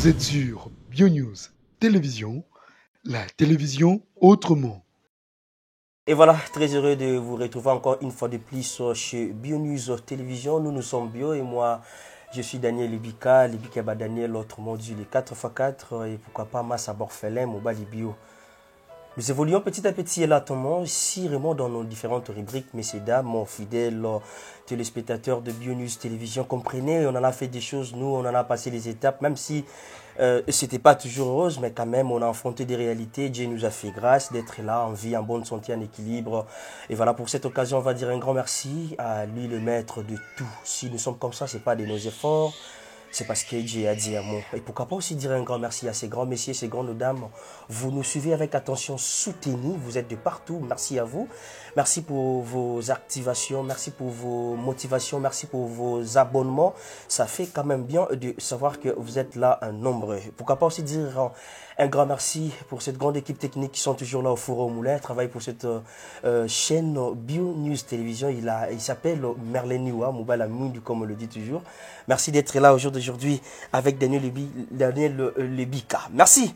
Vous êtes sur BioNews Télévision, la télévision autrement. Et voilà, très heureux de vous retrouver encore une fois de plus chez BioNews Télévision. Nous sommes Bio et moi, je suis Daniel Libika. Libika Daniel, autrement dit les 4x4 et pourquoi pas Massa Borfelin, Mobali Bio. Nous évoluons petit à petit et lentement, ici vraiment dans nos différentes rubriques, messieurs, dames, mon fidèle téléspectateurs de BioNews Télévision, comprenez, on en a fait des choses, nous, on en a passé les étapes, même si c'était pas toujours rose, mais quand même, on a affronté des réalités. Dieu nous a fait grâce d'être là, en vie, en bonne santé, en équilibre. Et voilà, pour cette occasion, on va dire un grand merci à lui, le maître de tout. Si nous sommes comme ça, c'est pas de nos efforts. C'est parce que Dieu a dit à moi. Et pourquoi pas aussi dire un grand merci à ces grands messieurs, ces grandes dames. Vous nous suivez avec attention soutenue. Vous êtes de partout. Merci à vous. Merci pour vos activations. Merci pour vos motivations. Merci pour vos abonnements. Ça fait quand même bien de savoir que vous êtes là un nombreux. Pourquoi pas aussi dire un grand merci pour cette grande équipe technique qui sont toujours là au four au moulin. Travaille pour cette chaîne BioNews Télévision. Il s'appelle Merlin Niwa, Mobile Amundu, comme on le dit toujours. Merci d'être là aujourd'hui avec Daniel Lebika. Merci.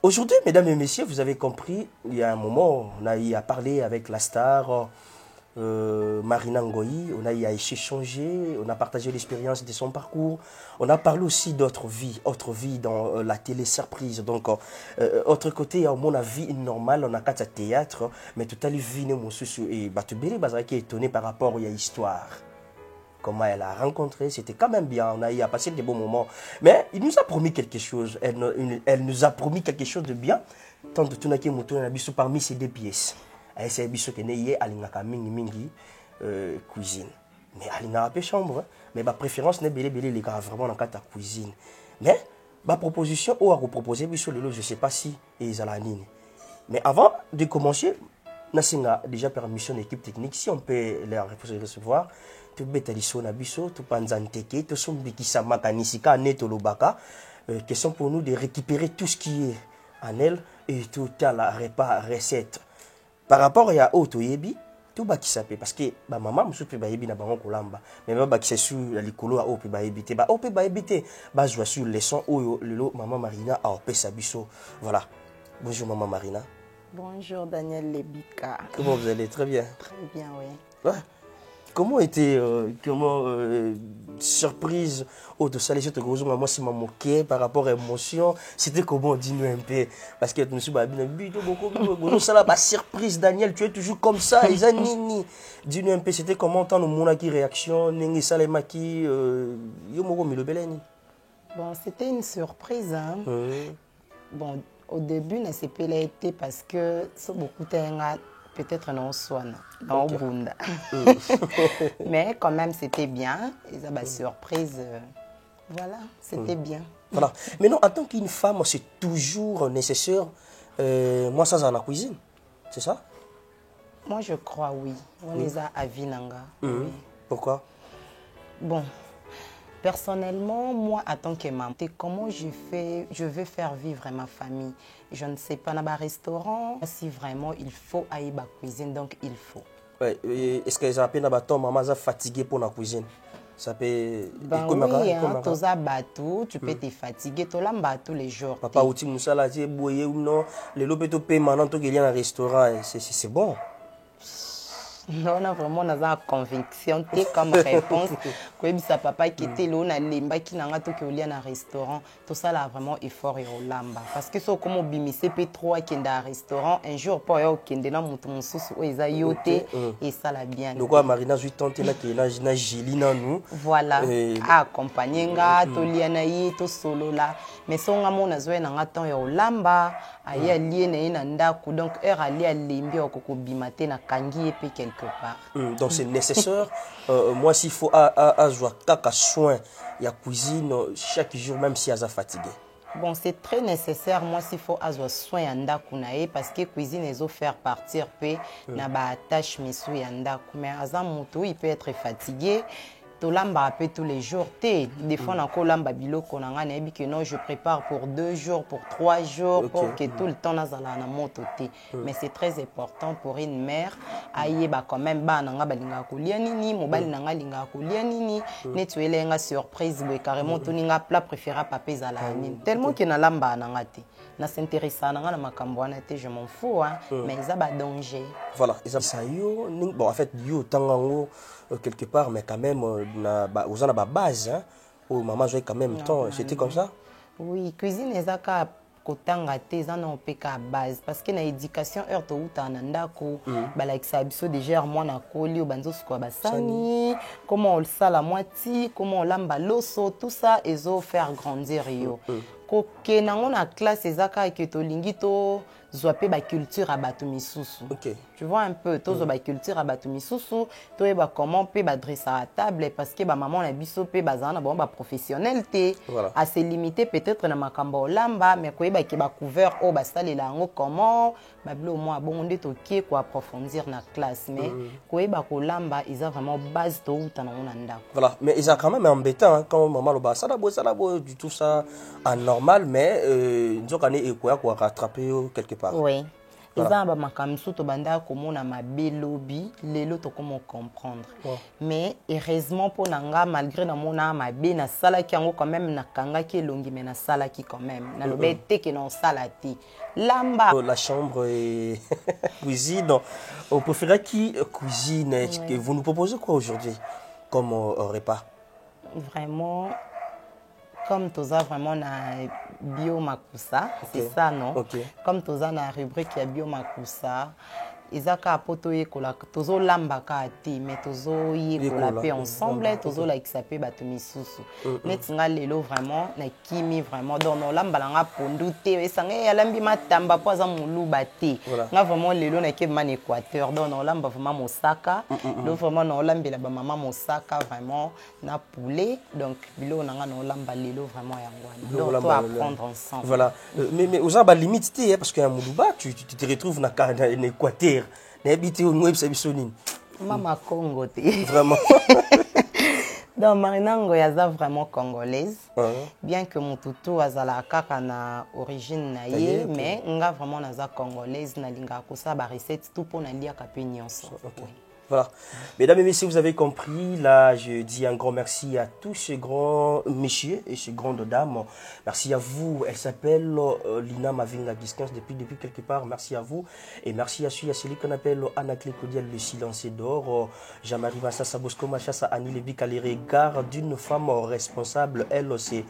Aujourd'hui, mesdames et messieurs, vous avez compris, il y a un moment, on a eu à parler avec la star Marina Ngoyi, on a eu à échanger, on a partagé l'expérience de son parcours, on a parlé aussi d'autres vies dans la télé surprise. Donc, autre côté, à mon avis normale, on a qu'à théâtre, mais tout à l'heure, mon souci et Batubeli Bazaki est étonné par rapport à l'histoire. Comment elle a rencontré, c'était quand même bien, on a eu à passer des bons moments. Mais il nous a promis quelque chose, elle nous a promis quelque chose de bien. Tant de tout n'a parmi ces deux pièces. Elle s'est dit que n'est pas mingi cuisine. Mais elle n'a pas chambre. Mais ma préférence n'est pas les gars vraiment dans la cuisine. Mais ma proposition, ou à vous proposer, je ne sais pas si ils ont la ligne. Mais avant de commencer, nous avons déjà permission d'équipe technique. Si on peut les recevoir, tu betaliso na biso, tu panzanteke, tu sombikisa makanisika neto lobaka. Question pour nous de récupérer tout ce qui est en elle et tout à la recette. Par rapport à auto yebi, tout ba kisape parce que ba maman musu pe ba yebi na bango kolamba. Mais ba kisa sur la likolo a ope ba yebite ba ope ba yebite ba joie sur leçon oyo lelo maman Marina a opesa biso. Voilà. Bonjour maman Marina. Bonjour Daniel Lebika. Comment vous allez? Très bien. Très bien, oui. Ouais. Comment était surprise de ça, les gens te gros moi c'est moqué par rapport à l'émotion, c'était comment dis-nous un peu parce que tu me suis beaucoup ça là surprise Daniel, tu es toujours comme ça ils nini dis-nous un peu c'était comment tant mon qui réaction nengi ça les maki yo moko milobeleni. Bon, c'était une surprise hein. Bon, au début ne s'est pas été parce que c'est beaucoup peut-être non soin dans Brunda. Mais quand même c'était bien, ils avaient surprise. Voilà, c'était bien. Voilà. Mais non, en tant qu'une femme, c'est toujours nécessaire moi ça dans la cuisine. C'est ça? Moi je crois oui. On les a à Vinanga. Oui. Pourquoi? Bon, personnellement, moi, en tant que maman, comment je veux faire vivre ma famille. Je ne sais pas, dans un restaurant, si vraiment il faut aller à la cuisine, donc il faut. Ouais, est-ce que ça peut être maman fatiguée pour la cuisine? Ça peut... Ben oui, hein, tu peux te fatiguer, tu l'as tous les jours. Papa, outil moussala, tu es bouillé ou non, les lopes payent maintenant, tu es dans un restaurant, c'est bon. Non, on a vraiment une conviction comme réponse. Comme ça, papa qui était là, on a limba qui n'a pas tout que un restaurant. Tout ça là vraiment effort et au lamba. Parce que c'est comme au bimisé P3 qui est dans un restaurant. Un jour, pour eux qui est dans mon sous où ils a yoté et ça l'a bien. Donc Marina, je tente là qui est na Gilina nous. Voilà. Accompagner nga, to lianaï, to solo là. Mais si on a mon azoué n'a pas temps et au lamba, aïe allié n'a n'indaku donc heure allié à limbi au coco bimate na kangi et puis quelque part. Donc c'est nécessaire. Moi s'il faut à soin il y a cuisine chaque jour même si elle est fatiguée. Bon, c'est très nécessaire moi s'il faut avoir soin yanda kunae parce que cuisine ils ont faire partir pe na ba tâche misu yanda mais azam mutu il peut être fatigué tolamba peu tous les jours te des fois na kolamba biloko na nga nayebi que non je prépare pour 2 jours pour 3 jours pour que tout le temps nazala na moto te mais c'est très important pour une mère ayeba quand même bana nga balinga kolia nini mobali na nga linga kolia nini neti elenga surprise boy carrément toninga plat préféré papa ezala nini tellement que na lamba na nga te na s'intéressa na nga na makambo wana te je m'en fous hein mais ça ba danger voilà ça yo bon en fait yo tangango quelque part mais quand même aux ana ba base hein au maman jouait quand même temps c'était comme ça oui cuisine ezaka kotanga te eza na opeka base parce que na éducation heure to uta na ndako balakisa biso déjà mwana koli o banzo sukwa basani comment on sala moitié comment on lamba loso tout ça ezo faire grandir yo koke nango na classe ezaka ke tolingi to zwa pe ba culture à bato misusu tu vois un peu to zo ba culture à bato misusu to eba comment pe ba dresser à table parce que ba maman na biso pe bazana bon ba professionnel te à se limiter peut-être na makambo lamba mais ko eba ke ba couvert o ba salela ngo comment ba blo moi bon nde to ki ko approfondir na classe mais ko eba ko lamba ils a vraiment base to uta na ndako voilà mais ils a quand même embêtant hein, quand maman lo ba ça là du tout ça anormal mais nzokane e ko rattraper quelque part oui eza ba makamsu to banda komona mabelobi lelo to comment comprendre mais heureusement pour nanga malgré na mona mabe na sala ki yango quand même na kanga ki longi mais na sala ki quand même na lobete que non salati lamba la chambre et cuisine on préférait qui cuisine que vous nous proposez quoi aujourd'hui comme repas vraiment comme toza vraiment na biomakusa c'est ça non comme toza na rubrique ya biomakusa ezaka poto yekola tozo lamba ka te mais tozo yekola pe ensemble tozo la kisape bato misusu netinga lelo vraiment na kimi vraiment donc no lamba langa pondu te esanga ya lambi matamba po za muluba te nga vraiment lelo na ke man Équateur donc no lamba vraiment mosaka donc vraiment no lambela ba maman mosaka vraiment na poulet donc bilo nanga no lamba lelo vraiment yangwana donc to apprendre ensemble voilà mais aux ba limite te parce que ya muluba tu te retrouves na Équateur n'habité au Nouveau Sabisonine. Maman Congo te. Vraiment. Donc Marinango yaza vraiment congolaise. Bien que mon toutou azala kaka na origine na ye, mais nga vraiment naza congolaise na linga kosa ba recette tout pour na lia ka pe nyonso. Voilà. Mesdames et messieurs, vous avez compris. Là, je dis un grand merci à tous ces grands messieurs et ces grandes dames. Merci à vous. Elle s'appelle Lina Mavinga Biscans depuis quelque part. Merci à vous. Et merci à celui qu'on appelle Anna Clécodiel, le silencieux d'or. Jean-Marie Massassa Bosco Machassa, Annie Lebika, les regards d'une femme responsable. Elle, c'est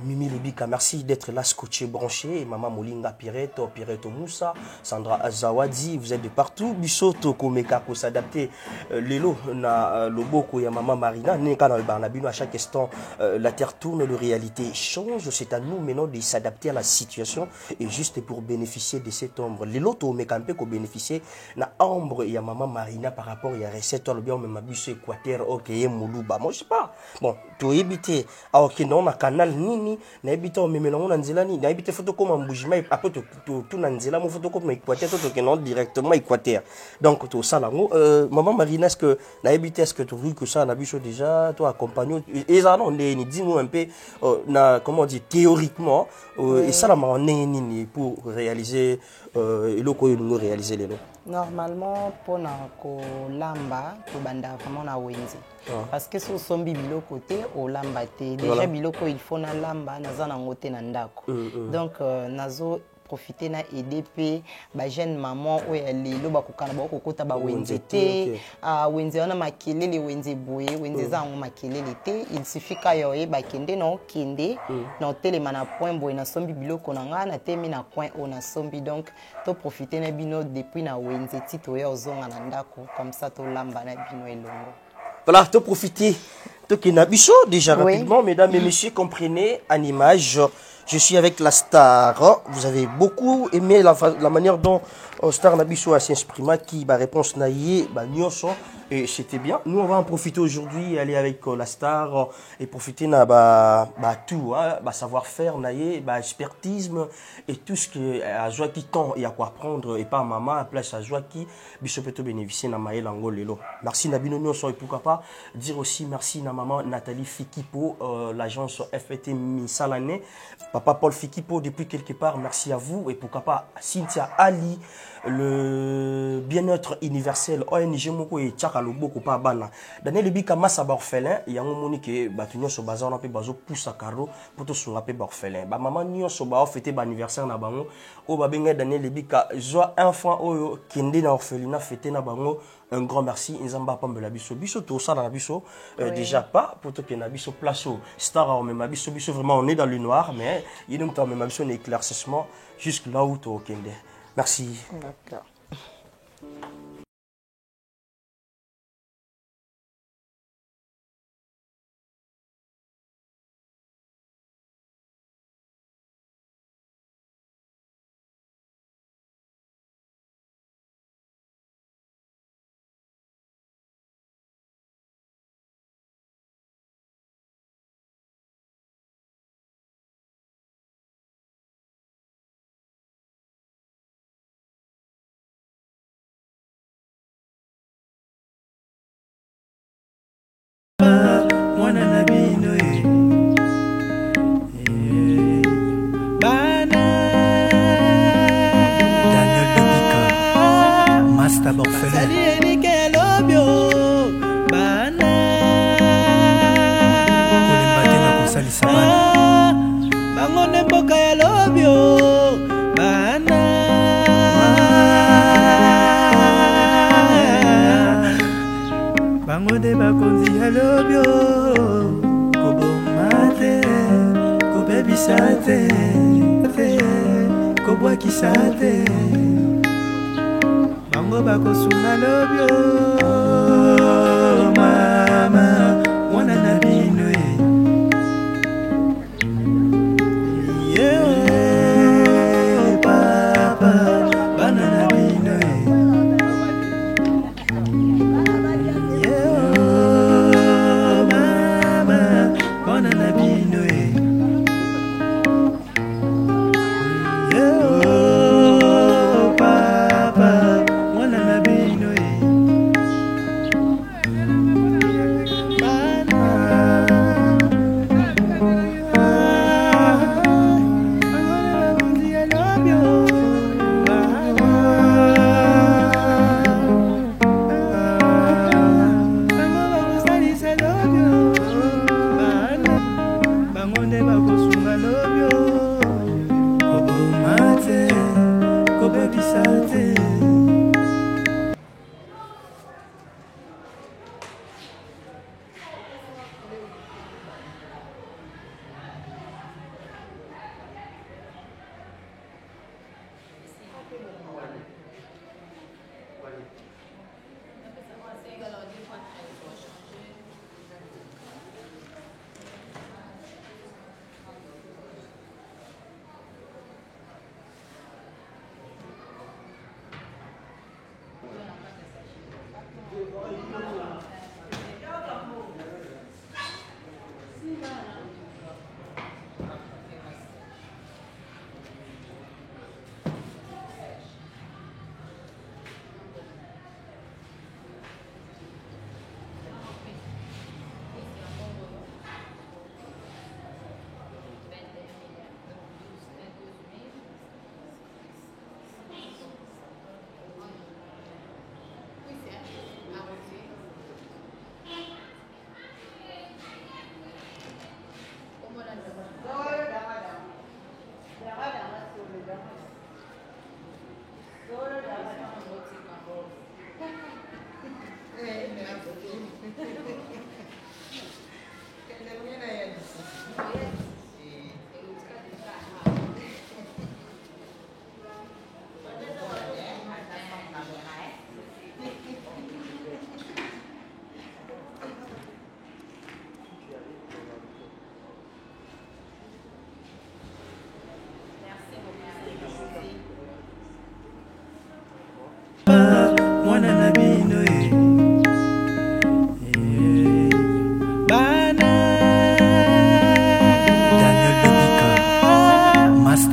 Mimi Lebika. Merci d'être là, scotché, branché. Et Maman Molinga Pireto Moussa, Sandra Azawadi. Vous êtes de partout. Bissoto Komeka pour s'adapter. Lelo na loboko ya maman Marina neka na barnabino à chaque instant la terre tourne, la réalité change, c'est à nous maintenant de s'adapter à la situation et juste pour bénéficier de cette ombre. Lelo to mekampe ko bénéficier na ombre ya maman Marina par rapport à recette le bien même abus Équateur OK muluba moi je sais pas bon to éviter OK non na canal nini na éviter o memelongo na nzela ni na éviter photo comme mbujima après tout na nzela mo photo comme Équateur to que non directement Équateur donc to ça là maman Marina, est-ce que tu as vu que ça, on a vu déjà, toi, accompagné, et ça, on est, dis-nous un peu, comment on dit, théoriquement, et ça, là, on est pour réaliser, et le quoi, nous réaliser les noms. Normalement, pour na lamba, pour banda vraiment na wenzi. Parce que sur son bibilo côté, au lamba te. Déjà biloko il faut na lamba, naza na ngote na ndako. Donc nazo profiter na EDP ba jeune maman o ya lelo ba kokana ba kokota ba wenze te wenze wana makelele wenze boye wenze zango makelele te il suffit ka yo e ba kende na okende na telema na point boye na sombi biloko na nga na temi na point o na sombi donc to profiter na bino depuis na wenze ti to ya ozonga na ndako comme ça to lamba na bino elongo. Voilà, to profiter to kenabiso déjà rapidement mesdames et messieurs comprenez en image. Je suis avec la star. Vous avez beaucoup aimé la manière dont Star Nabiso s'exprima qui bah, réponse naïe bah nyonso et c'était bien. Nous on va en profiter aujourd'hui aller avec la star et profiter na bah tout hein, bah savoir-faire naïe bah expertisme et tout ce que à joie qui temps il y a quoi apprendre et pas maman à place à joie qui biso peut bénéficier na maïe lango lelo. Merci Nabino nyonso et pourquoi pas dire aussi merci na maman Nathalie Fikipo l'agence FPT Misalane papa Paul Fikipo depuis quelque part merci à vous et pourquoi pas Cynthia Ali le bien-être universel ONG moko et tchaka loboko pa bana Daniel Bika massa ba orphelin ya ngomoni ke batu nyonso baza na pe bazo poussa caro pour to sunga pe ba orphelin ba maman nyonso ba fêter ba anniversaire na bango o ba benga Daniel Bika joie enfant oyo kende na orphelinat fêter na bango un grand merci nzamba pambela biso biso to ça na biso déjà pas pour to ke na biso place au star au même biso biso vraiment on est dans le noir mais il nous temps même biso un éclaircissement jusque là où to kende. Merci. D'accord.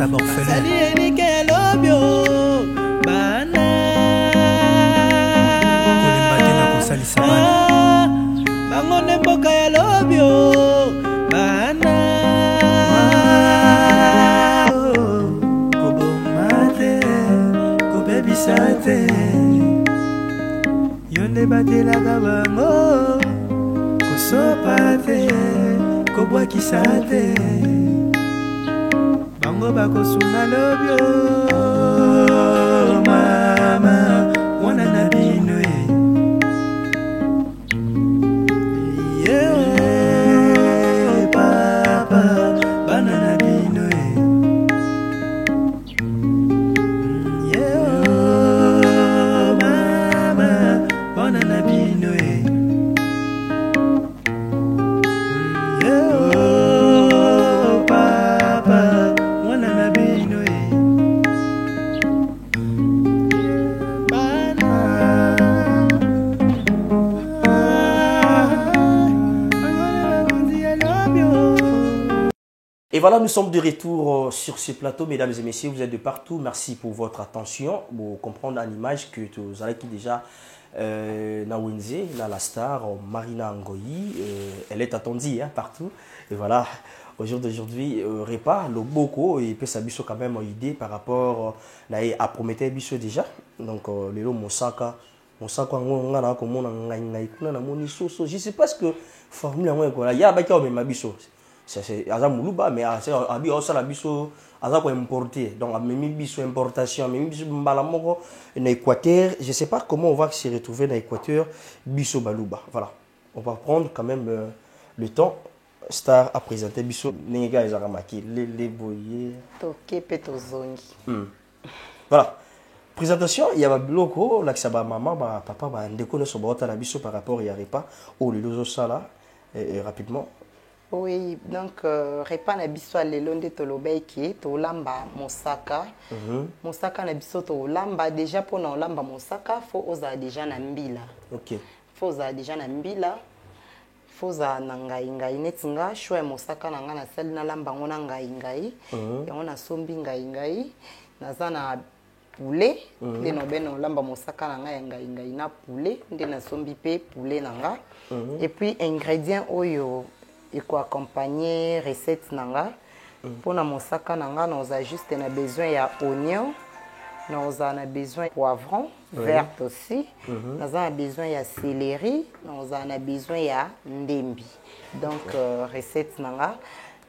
Taba orphelin. Sali enike lobio bana. Kolemba tena kosalisa bana. Bango ne mboka ya lobio bana. Kobomate, kobebisate. Yonde batelaka bango. Kosopate, kobwakisate. Bango bakosunga lobio mama mwana na bino yeah papa bana na bino yeah mama mwana na bino Et voilà, nous sommes de retour sur ce plateau, mesdames et messieurs, vous êtes de partout. Merci pour votre attention. Pour comprendre en image que vous avez qui déjà na Wenze, la star Marina Ngoyi, elle est attendue partout. Et voilà, au jour d'aujourd'hui, Repa, le Boko, et puis ça biso quand même une idée par rapport à Prométhée biso déjà. Donc le lot Mosaka, Mosaka on a comme on a une soso. Je sais pas ce que formule il y a pas qui ma biso. C'est à Moulouba, mais c'est à Biosa la biso, à importé. Donc, même biso importation, même biso balamoko, en Équateur. Je ne sais pas comment on va se retrouver dans l'Équateur, biso balouba. Voilà. On va prendre quand même le temps. Star a présenté biso, Nenga et Zaramaki, les boyers. Toke petozongi. Voilà. Présentation, il y a Biloko, là, que ça va maman, papa, on déconne sur la biso par rapport à Yarepa, ou les deux ça là, rapidement. Oui, donc repa na biso lelo nde tolobeki tolamba mosaka. Mosaka na biso tolamba déjà pour na olamba mosaka faut oza déjà na mbila. OK. Faut oza déjà na mbila. Faut oza na ngai netinga choix mosaka na nga na sali na lamba ngona ngai. Yango na sombi ngai. Naza na poulet nde no beno lamba mosaka na nga ya ngai na poulet nde na sombi pe poulet na nga. Et puis ingrédients oyo il faut accompagner recette nanga pour na mosaka nanga nous a juste na besoin ya oignon nous a besoin poivron vert aussi nous a besoin ya céleri nous a besoin ya ndembi donc recette nanga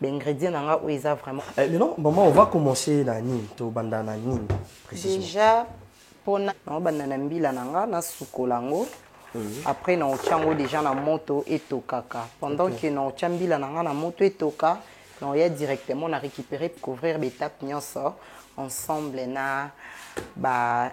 l'ingrédient nanga où ils a vraiment non maman on va commencer na nini to banda na nini précisément déjà pour na banda na mbila nanga na sukolango. Après, nous avons déjà na moto et tokaka. Pendant que nous avons na moto et toka, nous avons directement récupéré pour couvrir les étapes ensemble na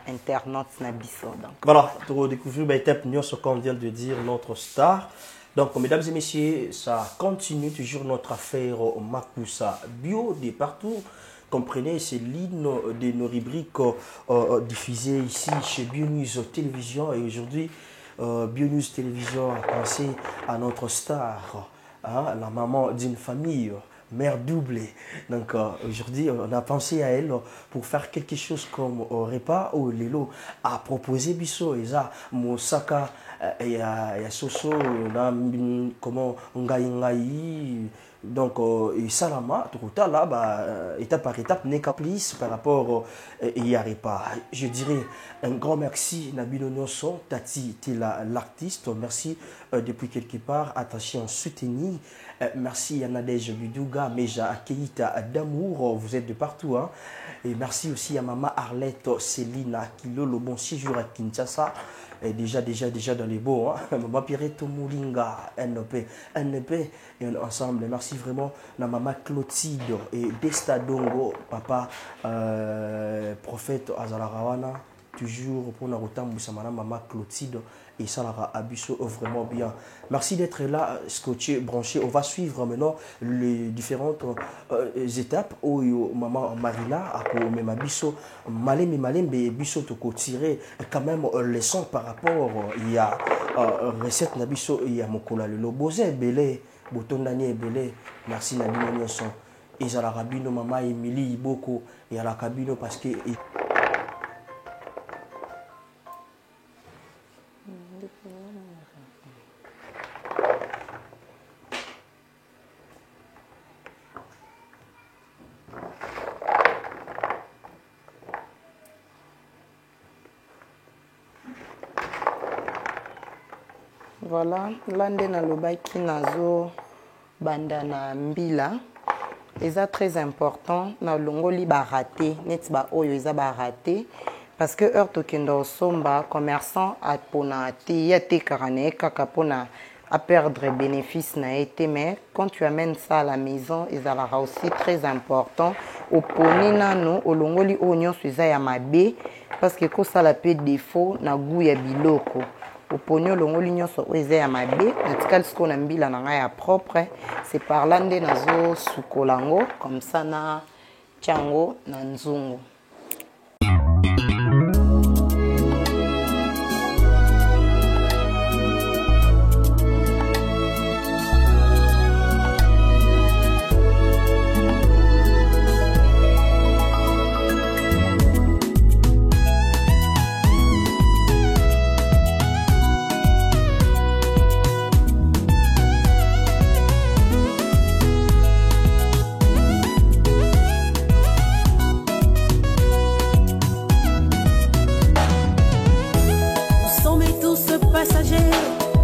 internet na biso. Voilà, pour découvrir les étapes comme vient de dire notre star. Donc, mesdames et messieurs, ça continue toujours notre affaire Makusa Bio de partout. Comprenez, c'est l'une de nos rubriques diffusées ici chez BioNews Télévision. Et aujourd'hui, BioNews Télévision a pensé à notre star, la maman d'une famille, mère doublée. Donc aujourd'hui, on a pensé à elle pour faire quelque chose comme repas où Lelo a proposé biso et ça, Mosaka et Soso, comment ngai. Donc, Salama, tout là, étape par étape, n'est qu'à plus par rapport à Yarepa. Je dirais un grand merci, Nabilo Nyoso, Tati, tu es l'artiste. Merci depuis quelque part, attaché en soutenu. Merci Yanadej Bidouga, Meja Akeita d'amour, vous êtes de partout. Hein. Et merci aussi à Maman Arlette, Céline, Kilo, le bon séjour à Kinshasa. Et déjà dans les beaux, hein. Maman Pireto Moulinga, NP, et ensemble. Merci vraiment à Maman Clotilde et Desta Dongo, papa, prophète Azalarawana, toujours pour nous retrouver Maman Clotilde et Salara Abusso, vraiment bien. Merci d'être là, scotché, branché. On va suivre maintenant les différentes étapes où Maman Marina a pour même Abusso, Malem, Bisso toko tirer quand même leçon par rapport il y a recette Nabisso, il y a Mokola le Lobosé, Belé, Bouton Daniel Belé. Merci Nabino Nyonson. ezalaka bino mama Emily Iboko ezalaka bino parce que Voilà, l'ande na lobaki nazo banda na mbila. Eza très important na longoli ba raté, net ba oyo eza ba raté parce que heure to kendo somba commerçant a pona te yate karane kaka pona à perdre bénéfice na été mais quand tu amènes ça à la maison ezalaka aussi très important au poni nano olongoli oyo eza ya mabe parce que ko sala pe défaut na goût ya biloko. Oponi olongoli nyonso oyo ya mabe natikali siko na mbila na ngai ya propre c'est par là nde nazo sukolango comme ça na tiango na nzungu.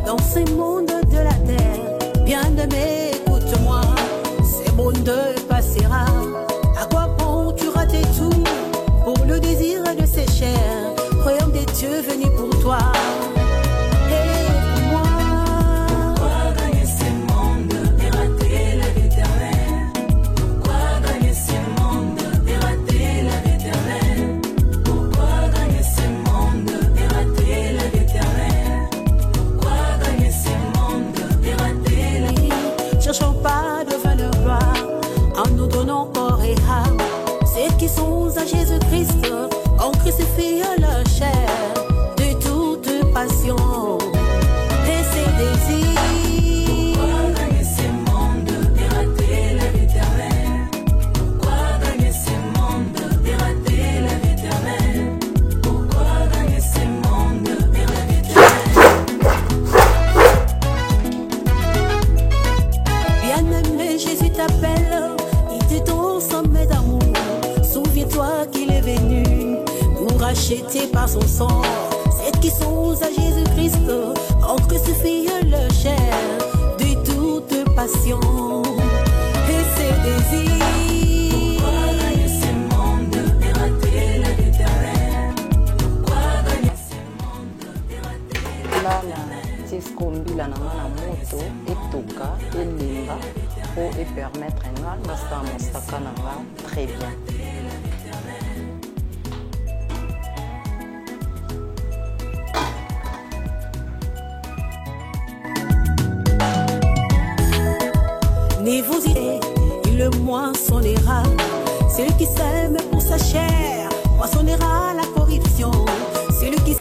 Dans ce monde de la terre, bien-aimé, écoute-moi, ces mondes passera. À quoi bon tu rater tout pour le désir de ces chairs, royaume des dieux venu pour toi. Et moi, pourquoi gagner ces mondes et rater la vie éternelle? Pourquoi gagner ces mondes et rater la vie éternelle? Pourquoi gagner ces mondes et rater la vie éternelle? Cherchons pas de valeur gloire en nous donnant corps et âme. Ceux qui sont à Jésus-Christ ont crucifié leur chair de toute passion et ses désirs. Pourquoi gagner ces mondes et rater la vie éternelle? Pourquoi gagner ces mondes et rater la vie éternelle? Pourquoi gagner ces mondes et la vie éternelle? Jésus t'appelle, il te donne son sommet d'amour. Souviens-toi qu'il est venu nous racheter par son sang. Ceux qui sont à Jésus-Christ ont crucifié leur chair de toute passion et ses désirs. Pourquoi gagner ce monde et rater la vie éternelle? Pourquoi gagner ce monde et rater la vie éternelle? Tisco mbila na ngana moto etoka elimba pour et permettre nga nasta mosaka na nga très bien. Ni vous irez, le moissonnera. Celui qui sème pour sa chair moissonnera la corruption. Celui qui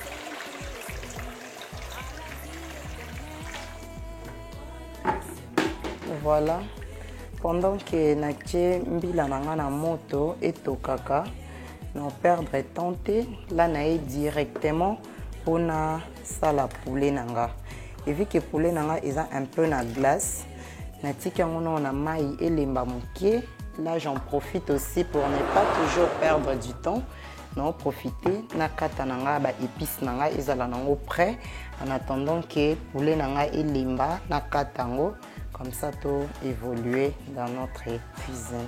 Voilà, pendant que natie mbila nanga na moto etokaka, non perdre tenté, là nae directement pour na sala poulet nanga. Et vu que poulet nanga est un peu na glace, natique on a maï et les moké. Là j'en profite aussi pour ne pas toujours perdre du temps. Non, profiter nakata nanga ba épices nanga ezala nango prêt en attendant que poulet nanga et limba nakatango. Comme ça, tout évoluer dans notre cuisine.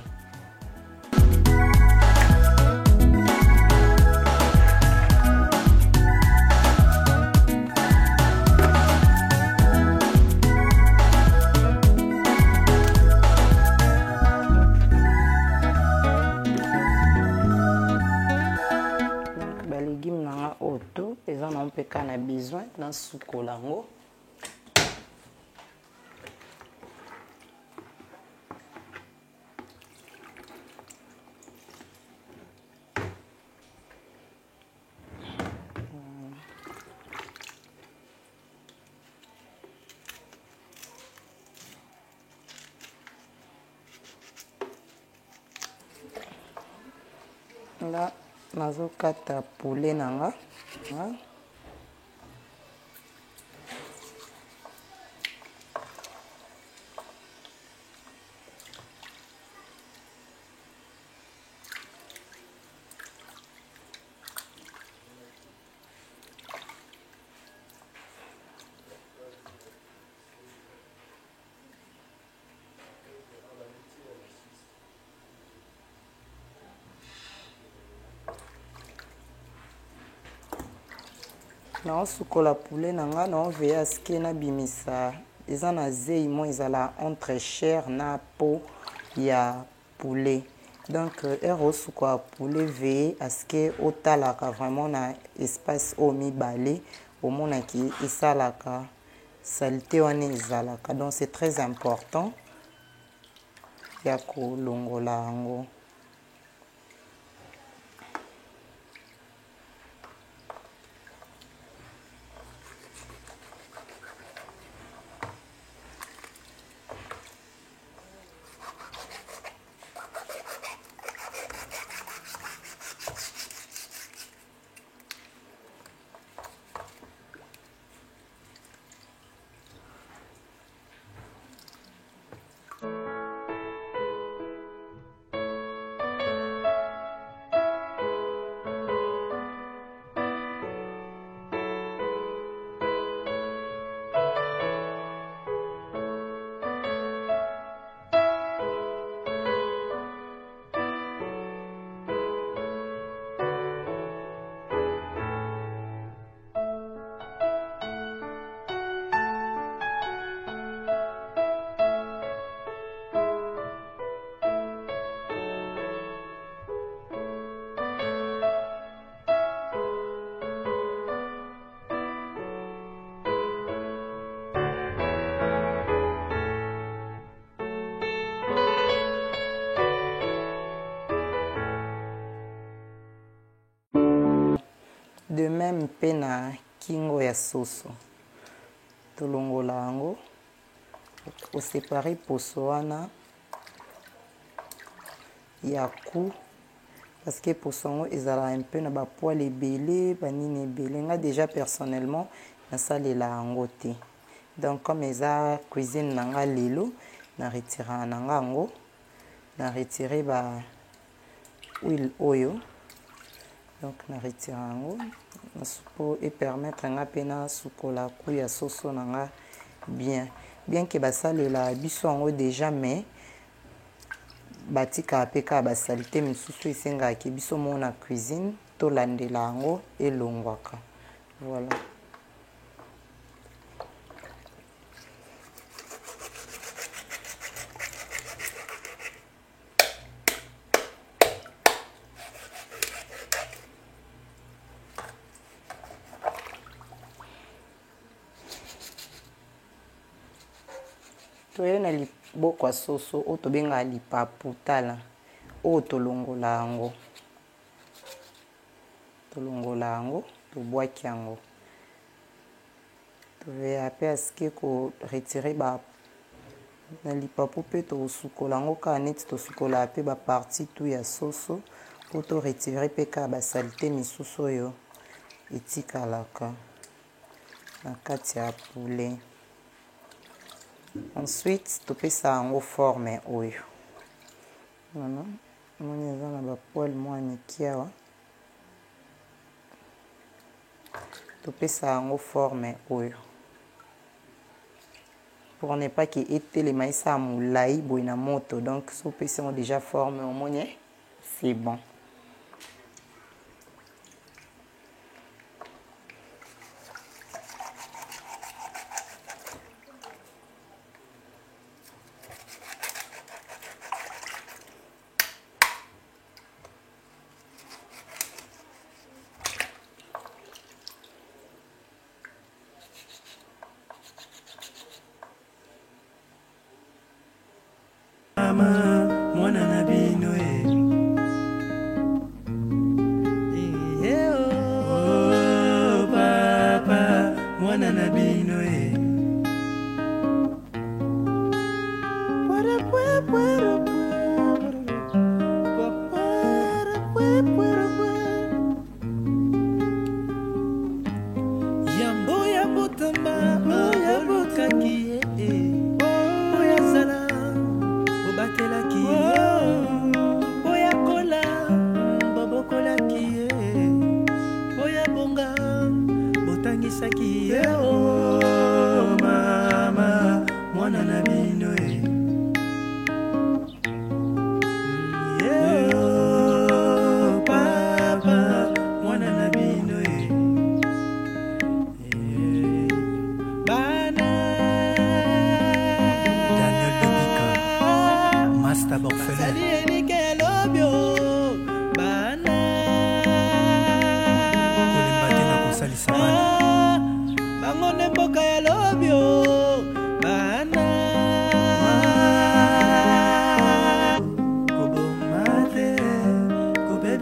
Donc, les légumes nanga auto, ils en ont besoin dans ce colango. Là, nazokata poulet nanga. naosukola poulet nanga naoveya ske nabimisa eza na zei mo ezala entre chair na peau ya poulet donc ere osukola poulet veye aske otalaka vraiment na espace oyo mibale omonaki esalaka salite wana ezalaka donc c'est très important ya kolongola yango. De même mpe na kingo ya soso tolongola yango osepare poso wana ya ku parce que poso yango ezala un peu na bapoile ebele banini ebele nga déjà personnellement nasalela yango te donc comme eza cuisine nanga lelo na retiraka nanga yango na retire ba huile oyo donc na retire yango pour permettre nga pena sukola ku ya soso nanga bien que basalela biso yango déjà mais batika apeka basalite misusu esengaki biso mo na cuisine tolandela yango elongwaka voilà. toye na liboko ya soso oyo tobengaka lipapu tala oyo tolongola yango tobwaki yango toveya mpe asike koretire na lipapu mpe tosukola yango kaka neti tosukola mpe baparti tu ya soso po toretire mpe kaka basalite misusu oyo etikalaka na kati ya poulet. Ensuite topesa yango forme oyo moni eza na bapoile mwa mike awa topesa yango forme oyo pour ne pas que etelema esa molai boye na moto donc so opesi yango déjà forme omoni c'est bon. Mwana na bino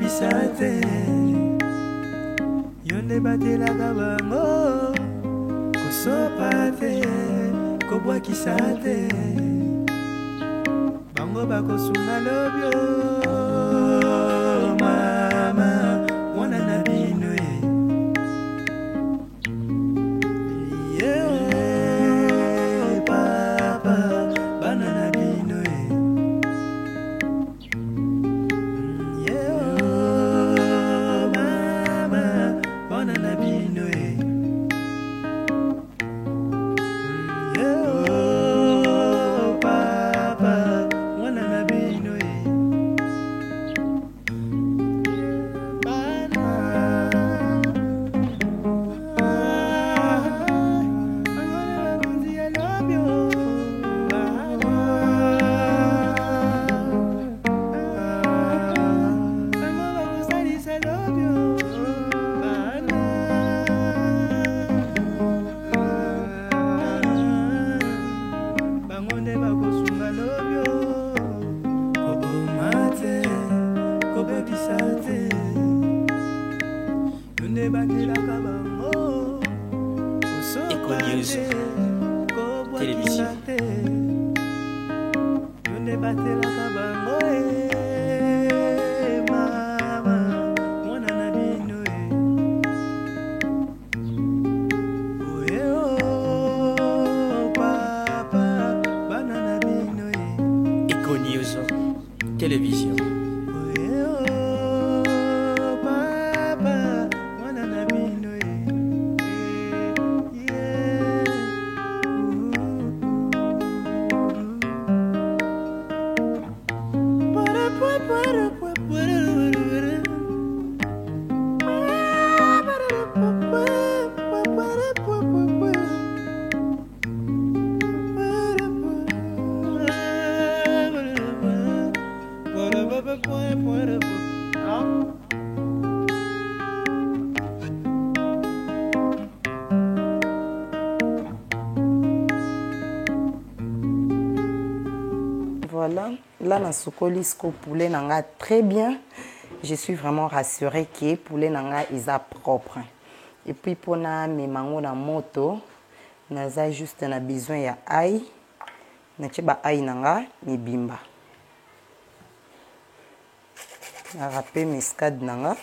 kobebisa te yo nde batelaka bango kosopa te kobwakisa te bango bakosunga lobio mama mwana na bino papa bana na bino mama bana na bino papa mwana na bino Télévision. Eco News. Télévision. Voilà, là, dans ce colisco poulet nanga très bien. Je suis vraiment rassurée que poulet nanga est propre. Et puis pour na mes mango na moto, naza juste na besoin ya ail. Na cheba ail nanga ni bimba. Na râpé mescade nanga.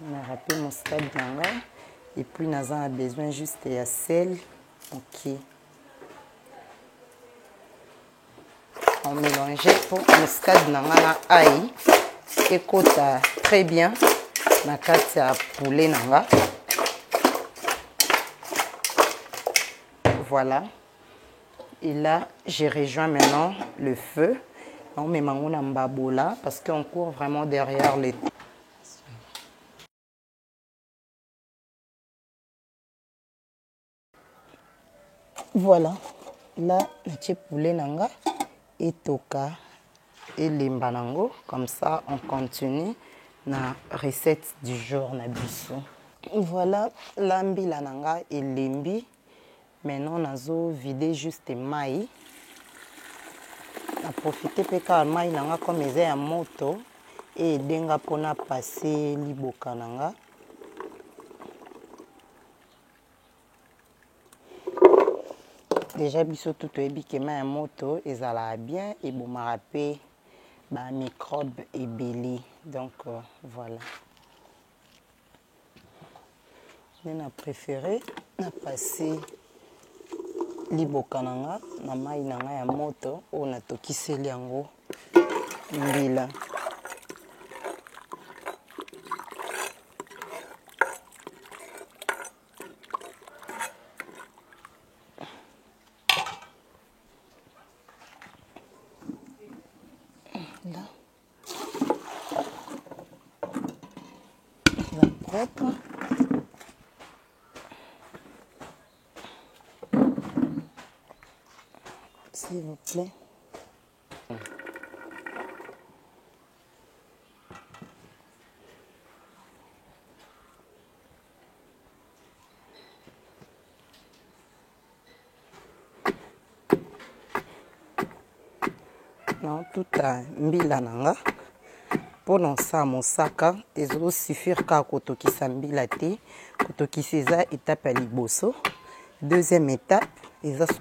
Na râpé mescade nanga. Et puis, nous avons besoin juste de sel. Ok. On mélange pour muscade nanga ail. Et côte très bien. Na carte poulet nanga. Voilà. Et là, je rejoins maintenant le feu. On met mango na mbabola parce qu'on court vraiment derrière les. Voilà, là, le poulet nanga et toka et limbanango. Comme ça, on continue la recette du jour na biso. Voilà, lambi la nanga et limbi. Maintenant, on a vidé juste maï. On a profité de maï nanga comme ils ont moto et denga pona passer liboka nanga. Déjà, biso tout ebi que ma moto ezala bien et bon m'a rappelé ba microbes et belé. Donc voilà. On a préféré na passer libokananga na mai nanga ya moto on a tokiseli yango mbila. Là, la propre. S'il vous plaît. Non, tout à mbila nanga. Pour non ça mosaka, ezolo suffire ka kotokisa mbila te, kotokisa eza étape ya liboso. Deuxième étape, eza